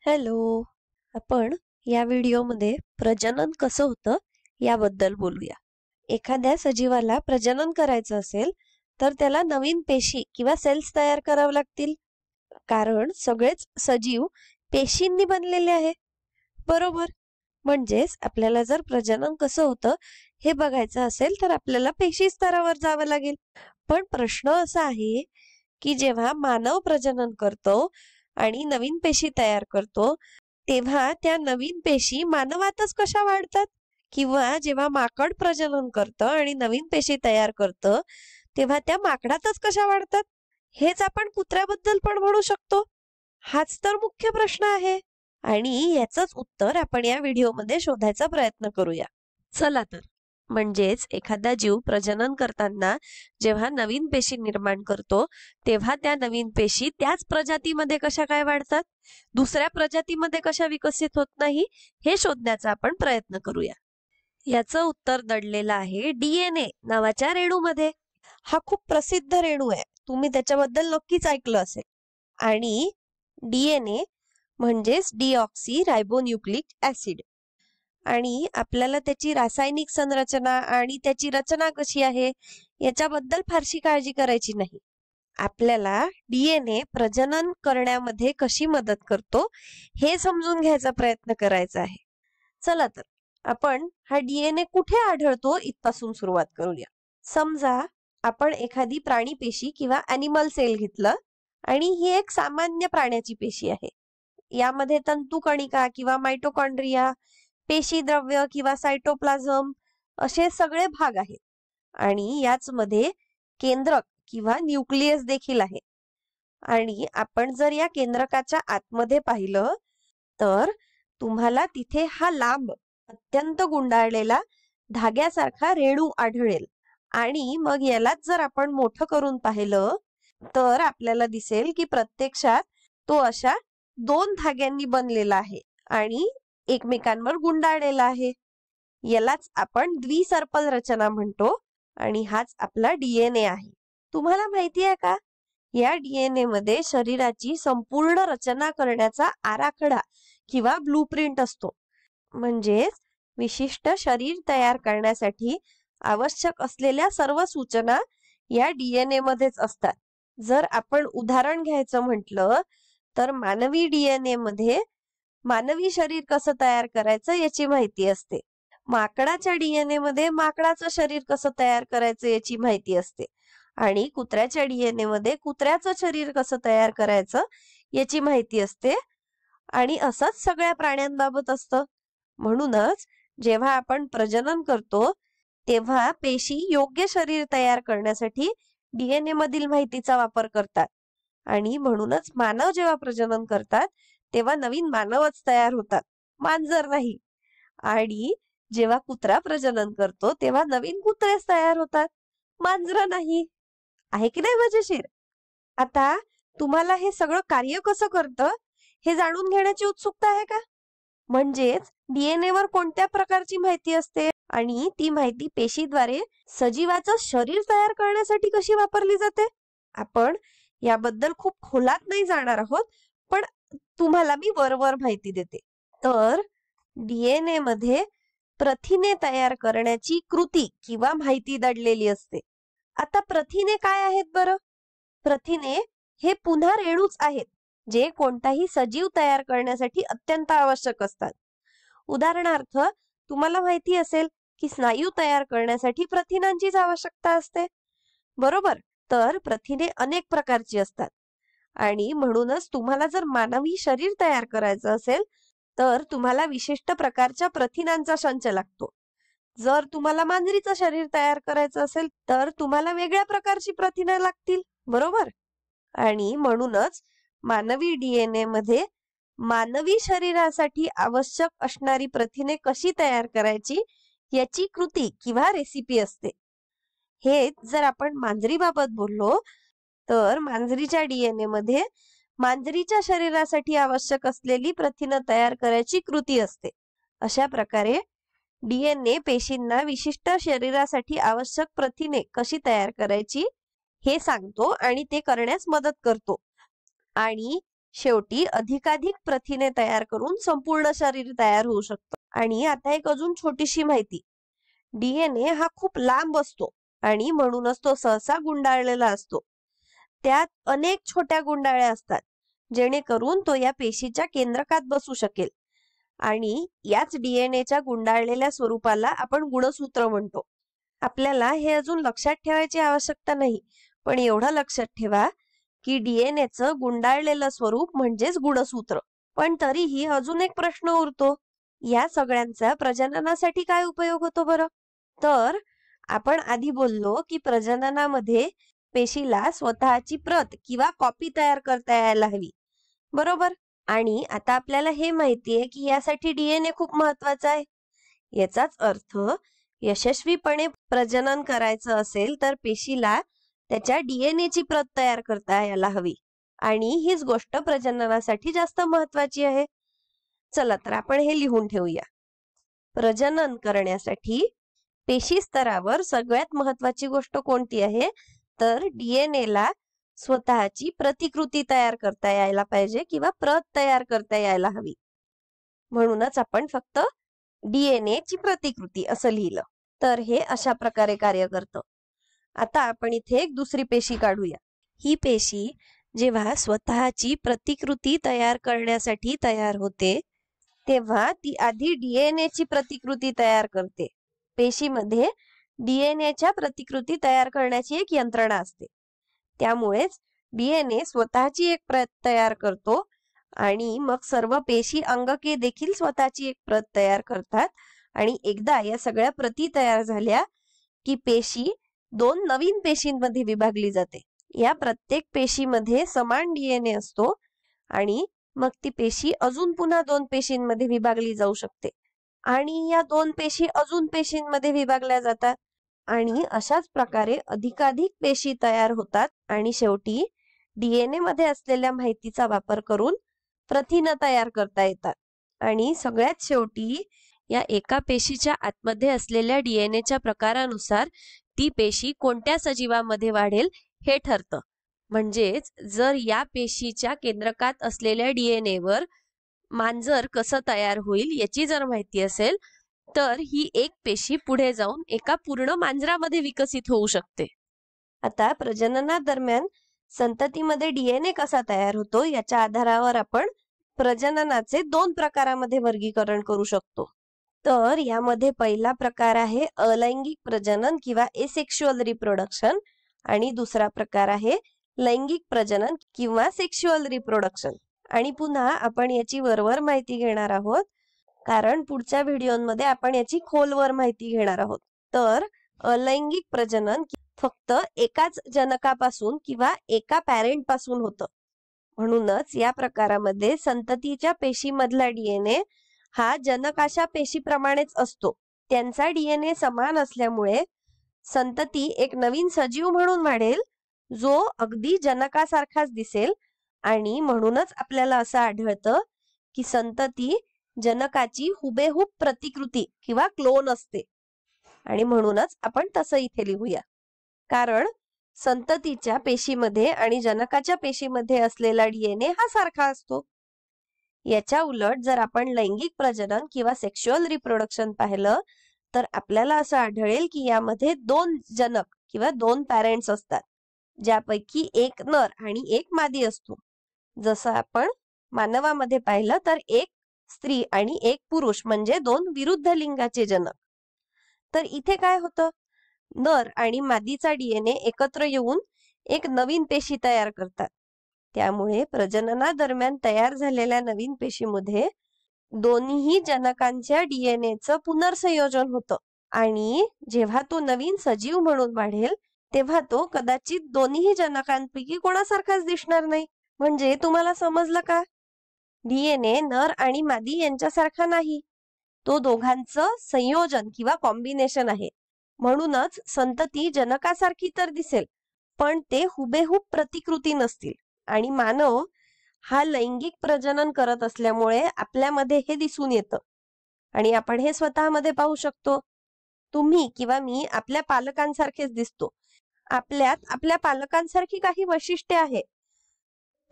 Hello. आपण या व्हिडिओमध्ये प्रजनन कसं होतं याबद्दल बोलूया. एखाद्या सजीवाला प्रजनन करायचं असेल तर त्याला नवीन पेशी किंवा सेल्स तयार करावे लागतील, कारण सगळेच सजीव पेशींनी बनलेले आहे. बरोबर. म्हणजेच आपल्याला जर प्रजनन कसं होतं हे बघायचं असेल तर आपल्याला पेशी स्तरावर जावं लागेल. पण प्रश्न असा आहे की जेव्हा मानव प्रजनन करतो आणि नवीन पेशी तयार करतो, तेव्हा त्या नवीन पेशी मानवातच कशा वाढतात? किंवा जेव्हा माकड प्रजनन करतं आणि नवीन पेशी तयार करतं, तेव्हा त्या माकडातच कशा वाढतात? हेच आपण कुत्र्याबद्दल पण म्हणू शकतो. हाच तर मुख्य प्रश्न आहे आणि याचंच उत्तर आपण या व्हिडिओमध्ये शोधायचा प्रयत्न करूया. चला तर. म्हणजेच एखादा जीव प्रजनन करताना जेव्हा नवीन पेशी निर्माण करतो, तेव्हा त्या नवीन पेशी त्याच प्रजातीमध्ये कशा काय वाढतात, दुसऱ्या प्रजातीमध्ये कशा विकसित होत नाही, हे शोधण्याचा आपण प्रयत्न करूया. याचं उत्तर दडलेलं आहे DNA नावाच्या रेणूमध्ये. हा खूप प्रसिद्ध रेणू आहे, तुम्ही त्याच्याबद्दल नक्कीच ऐकलं असेल. आणि DNA म्हणजेच डिऑक्सी रायबोन्यूक्लिक ऍसिड. आणि आपल्याला त्याची रासायनिक संरचना आणि त्याची रचना कशी आहे याच्याबद्दल फारशी काळजी करायची नाही. आपल्याला DNA प्रजनन करण्यामध्ये कशी मदत करतो हे समजून घ्यायचा प्रयत्न करायचा आहे. चला तर आपण हा DNA कुठे आढळतो इथपासून सुरुवात करूया. समजा आपण एखादी प्राणी पेशी किंवा ॲनिमल सेल घेतलं आणि ही एक सामान्य प्राण्याची पेशी आहे. यामध्ये तंतुकणिका किंवा मायटोकॉन्ड्रिया, पेशी द्रव्य किंवा सायटोप्लाझम असे सगळे भाग आहेत. आणि याच मध्ये केंद्रक किंवा न्यूक्लियस देखील आहे. आणि आपण जर या केंद्रकाच्या आतमध्ये पाहिलं तर तुम्हाला तिथे हा लांब अत्यंत गुंडाळलेला धाग्यासारखा रेणू आढळेल. आणि मग यालाच जर आपण मोठं करून पाहिलं तर आपल्याला दिसेल की प्रत्यक्षात तो अशा 2 धाग्यांनी बनलेला आहे आणि एकमेकांवर गुंडाळलेला आहे. यालाच आपण द्विसर्पल रचना म्हणतो आणि हाच आपला DNA आहे. तुम्हाला माहिती आहे का, या DNA मध्ये शरीराची संपूर्ण रचना करण्याचा आराखडा किंवा ब्लूप्रिंट असतो. म्हणजेच विशिष्ट शरीर तयार करण्यासाठी आवश्यक असलेल्या सर्व सूचना या DNA मध्येच असतात. जर आपण उदाहरण घ्यायचं म्हटलं तर मानवी DNA मध्ये मानवी शरीर कसं तयार करायचं याची माहिती असते. माकडाच्या DNA मध्ये माकडाचं शरीर कसं तयार करायचं याची माहिती असते. आणि कुत्र्याच्या DNA मध्ये कुत्र्याचं शरीर कसं तयार करायचं याची माहिती असते. आणि असंच सगळ्या प्राण्यांबाबत असतं. म्हणूनच जेव्हा आपण प्रजनन करतो तेव्हा पेशी योग्य शरीर तयार करण्यासाठी DNA मधील माहितीचा वापर करतात. आणि म्हणूनच मानव जेव्हा प्रजनन करतात तेव्हा नवीन मानवच तयार होतात, मांजर नाही. आणि जेव्हा कुत्रा प्रजनन करतो तेव्हा नवीन कुत्रेच तयार होतात, मांजर नाही. आहे की नाही मजेशीर? आता तुम्हाला हे सगळं कार्य कसं करतं हे जाणून घेण्याची उत्सुकता आहे का? म्हणजेच DNA वर कोणत्या प्रकारची माहिती असते आणि ती माहिती पेशीद्वारे सजीवाचं शरीर तयार करण्यासाठी कशी वापरली जाते, आपण याबद्दल खूप खोलात नाही जाणार आहोत, पण तुम्हाला मी वरवर माहिती देते. तर DNA मध्ये प्रथिने तयार करण्याची कृती किंवा माहिती दडलेली असते. आता प्रथिने काय आहेत बरं? प्रथिने हे पुन्हा रेणूच आहेत जे कोणताही सजीव तयार करण्यासाठी अत्यंत आवश्यक असतात. उदाहरणार्थ तुम्हाला माहिती असेल की स्नायू तयार करण्यासाठी प्रथिनांचीच आवश्यकता असते, बरोबर? तर प्रथिने अनेक प्रकारची असतात. आणि म्हणूनच तुम्हाला जर मानवी शरीर तयार करायचं असेल तर तुम्हाला विशिष्ट प्रकारच्या प्रथिनांचा संच लागतो. जर तुम्हाला मांजरीचं शरीर तयार करायचं असेल तर तुम्हाला वेगळ्या प्रकारची प्रथिने लागतील, बरोबर? आणि म्हणूनच मानवी DNA मध्ये मानवी शरीरासाठी आवश्यक असणारी प्रथिने कशी तयार करायची याची कृती किंवा रेसिपी असते. हे जर आपण मांजरीबाबत बोललो तर मांजरीच्या DNA मध्ये मांजरीच्या शरीरासाठी आवश्यक असलेली प्रथिने तयार करायची कृती असते. अशा प्रकारे DNA पेशींना विशिष्ट शरीरासाठी आवश्यक प्रथिने कशी तयार करायची हे सांगतो आणि ते करण्यास मदत करतो. आणि शेवटी अधिकाधिक प्रथिने तयार करून संपूर्ण शरीर तयार होऊ शकतं. आणि आता एक अजून छोटीशी माहिती, डीएनए हा खूप लांब असतो आणि म्हणूनच तो सहसा गुंडाळलेला असतो. त्यात अनेक छोट्या गुंडाळ्या असतात जेणेकरून तो या पेशीच्या केंद्रकात बसू शकेल. आणि याच डीएनएच्या गुंडाळलेल्या स्वरूपाला आपण गुणसूत्र म्हणतो. आपल्याला हे अजून लक्षात ठेवायची आवश्यकता नाही, पण एवढं लक्षात ठेवा की डीएनएचं गुंडाळलेलं स्वरूप म्हणजेच गुणसूत्र. पण तरीही अजून एक प्रश्न उरतो, या सगळ्यांचा प्रजननासाठी काय उपयोग होतो बरं? तर आपण आधी बोललो की प्रजननामध्ये पेशीला स्वतःची प्रत किंवा कॉपी तयार करता यायला हवी, बरोबर? आणि आता आपल्याला हे माहितीये की यासाठी डीएनए खूप महत्वाचा आहे. याचाच अर्थ यशस्वीपणे प्रजनन करायचं असेल तर पेशीला त्याच्या डीएनएची प्रत तयार करता यायला हवी. आणि हीच गोष्ट प्रजननासाठी जास्त महत्वाची आहे. चला तर आपण हे लिहून ठेवूया. प्रजनन करण्यासाठी पेशी स्तरावर सगळ्यात महत्वाची गोष्ट कोणती आहे? तर डीएनएला स्वतःची प्रतिकृती तयार करता यायला पाहिजे किंवा प्रत तयार करता यायला हवी. म्हणूनच आपण फक्त डीएनए ची प्रतिकृती असं लिहिलं. तर हे अशा प्रकारे कार्य करतं. आता आपण इथे एक दुसरी पेशी काढूया. ही पेशी जेव्हा स्वतःची प्रतिकृती तयार करण्यासाठी तयार होते तेव्हा ती आधी डीएनए ची प्रतिकृती तयार करते. पेशीमध्ये डीएनएच्या प्रतिकृती तयार करण्याची एक यंत्रणा असते. त्यामुळेच डीएनए स्वतःची एक प्रत तयार करतो आणि मग सर्व पेशी अंगके देखील स्वतःची एक प्रत तयार करतात. आणि एकदा या सगळ्या प्रती तयार झाल्या की पेशी 2 नवीन पेशींमध्ये विभागली जाते. या प्रत्येक पेशीमध्ये समान डीएनए असतो आणि मग ती पेशी अजून पुन्हा 2 पेशींमध्ये विभागली जाऊ शकते आणि या 2 पेशी अजून पेशींमध्ये विभागल्या जातात आणि अशाच प्रकारे अधिकाधिक पेशी तयार होतात आणि शेवटी डीएनए मध्ये असलेल्या माहितीचा वापर करून प्रथिनं तयार करता येतात. आणि सगळ्यात शेवटी या एका पेशीच्या आतमध्ये असलेल्या डीएनएच्या प्रकारानुसार ती पेशी कोणत्या सजीवामध्ये वाढेल हे ठरतं. म्हणजेच जर या पेशीच्या केंद्रकात असलेल्या डीएनए वर मांजर कसं तयार होईल याची जर माहिती असेल तर ही एक पेशी पुढे जाऊन एका पूर्ण मांजरामध्ये विकसित होऊ शकते. आता प्रजननादरम्यान संततीमध्ये डीएनए कसा तयार होतो याच्या आधारावर आपण प्रजननाचे 2 प्रकारामध्ये वर्गीकरण करू शकतो. तर यामध्ये पहिला प्रकार आहे अलैंगिक प्रजनन किंवा एसेक्शुअल रिप्रोडक्शन आणि दुसरा प्रकार आहे लैंगिक प्रजनन किंवा सेक्शुअल रिप्रोडक्शन. आणि पुन्हा आपण याची वरवर माहिती घेणार आहोत कारण पुढच्या व्हिडिओमध्ये आपण याची खोलवर माहिती घेणार आहोत. तर अलैंगिक प्रजनन फक्त एकाच जनकापासून किंवा एका पॅरेंट पासून होतं. म्हणूनच या प्रकारामध्ये संततीच्या पेशीमधला डीएनए हा जनकाच्या पेशीप्रमाणेच असतो. त्यांचा डीएनए समान असल्यामुळे संतती एक नवीन सजीव म्हणून वाढेल जो अगदी जनकासारखाच दिसेल. आणि म्हणूनच आपल्याला असं आढळतं की संतती जनकाची हुबेहूब प्रतिकृती किंवा क्लोन असते. आणि म्हणूनच आपण तसं इथे लिहूया कारण संततीच्या पेशीमध्ये आणि जनकाच्या पेशीमध्ये असलेला डीएनए हा सारखा असतो. याच्या उलट जर आपण लैंगिक प्रजनन किंवा सेक्शुअल रिप्रोडक्शन पाहिलं तर आपल्याला असं आढळेल की यामध्ये 2 जनक किंवा 2 पॅरेंट्स असतात ज्यापैकी एक नर आणि एक मादी असतो. जसं आपण मानवामध्ये पाहिलं तर एक स्त्री आणि एक पुरुष म्हणजे 2 विरुद्ध लिंगाचे जनक. तर इथे काय होतं, नर आणि मादीचा डीएनए एकत्र येऊन एक नवीन पेशी तयार करतात. त्यामुळे प्रजननादरम्यान तयार झालेल्या नवीन पेशीमध्ये दोन्ही जनकांच्या डीएनएचं पुनर्संयोजन होतं आणि जेव्हा तो नवीन सजीव म्हणून वाढेल तेव्हा तो कदाचित दोन्ही जनकांपैकी कोणासारखाच दिसणार नाही. म्हणजे तुम्हाला समजलं का, डीएनए नर आणि मादी यांच्यासारखा नाही, तो दोघांचं संयोजन किंवा कॉम्बिनेशन आहे. म्हणूनच संतती जनकासारखी तर दिसेल पण ते हुबेहूब प्रतिकृती नसतील. आणि मानव हा लैंगिक प्रजनन करत असल्यामुळे आपल्यामध्ये हे दिसून येतं आणि आपण हे स्वतःमध्ये पाहू शकतो. तुम्ही किंवा मी आपल्या पालकांसारखेच दिसतो. आपल्यात आपल्या पालकांसारखी काही वैशिष्ट्ये आहेत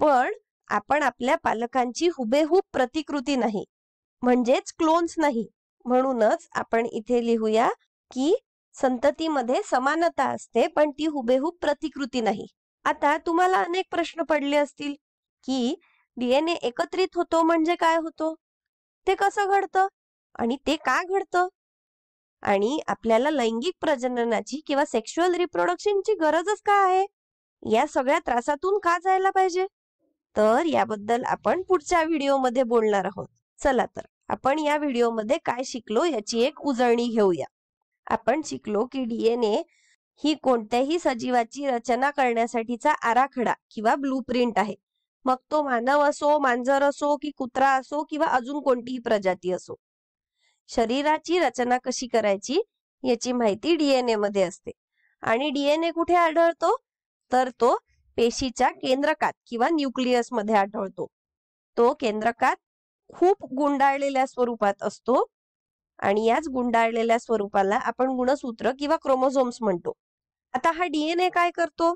पण आपण आपल्या पालकांची हुबेहूब प्रतिकृती नाही, म्हणजेच क्लोन्स नाही. म्हणूनच आपण इथे लिहूया की संततीमध्ये समानता असते, पण ती हुबेहूब प्रतिकृती नाही. आता तुम्हाला अनेक प्रश्न पडले असतील की डीएनए एकत्रित होतो म्हणजे काय होतो, ते कसं घडतं आणि ते का घडतं, आणि आपल्याला लैंगिक प्रजननाची किंवा सेक्शुअल रिप्रोडक्शनची गरजच का आहे, या सगळ्या त्रासातून का जायला पाहिजे, तर याबद्दल आपण पुढच्या व्हिडिओमध्ये बोलणार आहोत. चला तर आपण या व्हिडिओमध्ये काय शिकलो याची एक उजळणी घेऊया. आपण शिकलो की डीएनए ही कोणत्याही सजीवाची रचना करण्यासाठीचा आराखडा किंवा ब्लूप्रिंट आहे. मग तो मानव असो, मांजर असो की कुत्रा असो किंवा अजून कोणतीही प्रजाती असो. शरीराची रचना कशी करायची याची माहिती डीएनए मध्ये असते. आणि डीएनए कुठे आढळतो, तर तो पेशीच्या केंद्रकात किंवा न्यूक्लियस मध्ये आढळतो. तो केंद्रकात खूप गुंडाळलेल्या स्वरूपात असतो आणि याच गुंडाळलेल्या स्वरूपाला आपण गुणसूत्र किंवा क्रोमोझोम्स म्हणतो. आता हा डीएनए काय करतो,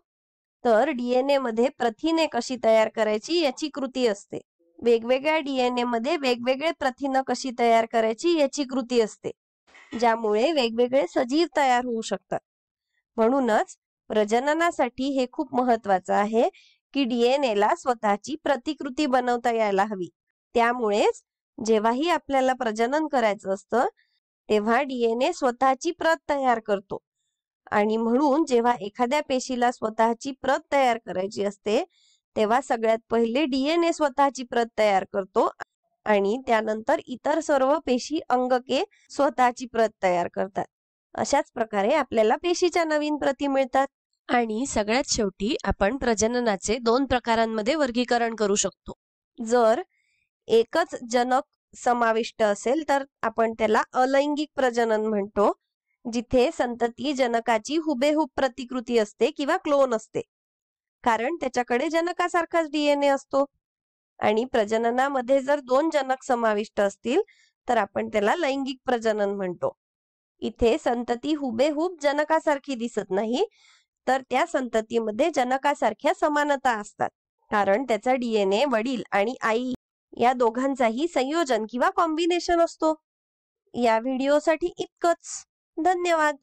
तर डीएनए मध्ये प्रथिने कशी तयार करायची याची कृती असते. वेगवेगळ्या डीएनए मध्ये वेगवेगळे प्रथिनं कशी तयार करायची याची कृती असते, ज्यामुळे वेगवेगळे सजीव तयार होऊ शकतात. म्हणूनच प्रजननासाठी हे खूप महत्वाचं आहे की डीएनए ला स्वतःची प्रतिकृती बनवता यायला हवी. त्यामुळेच जेव्हाही आपल्याला प्रजनन करायचं असतं तेव्हा डीएनए स्वतःची प्रत तयार करतो. आणि म्हणून जेव्हा एखाद्या पेशीला स्वतःची प्रत तयार करायची असते तेव्हा सगळ्यात पहिले डीएनए स्वतःची प्रत तयार करतो आणि त्यानंतर इतर सर्व पेशी अंगके स्वतःची प्रत तयार करतात. अशाच प्रकारे आपल्याला पेशीच्या नवीन प्रती मिळतात. आणि सगळ्यात शेवटी आपण प्रजननाचे 2 प्रकारांमध्ये वर्गीकरण करू शकतो. जर एकच जनक समाविष्ट असेल तर आपण त्याला अलैंगिक प्रजनन म्हणतो, जिथे संतती जनकाची हुबेहूब प्रतिकृती असते किंवा क्लोन असते, कारण त्याच्याकडे जनकासारखाच डीएनए असतो. आणि प्रजननामध्ये जर 2 जनक समाविष्ट असतील तर आपण त्याला लैंगिक प्रजनन म्हणतो. इथे संतती हुबेहूब जनकासारखी दिसत नाही, तर त्या संततीमध्ये जनकासारख्या समानता असतात, कारण त्याचा डीएनए वडील आणि आई या दोघांचाही संयोजन किंवा कॉम्बिनेशन असतो. या व्हिडिओसाठी इतकंच. धन्यवाद.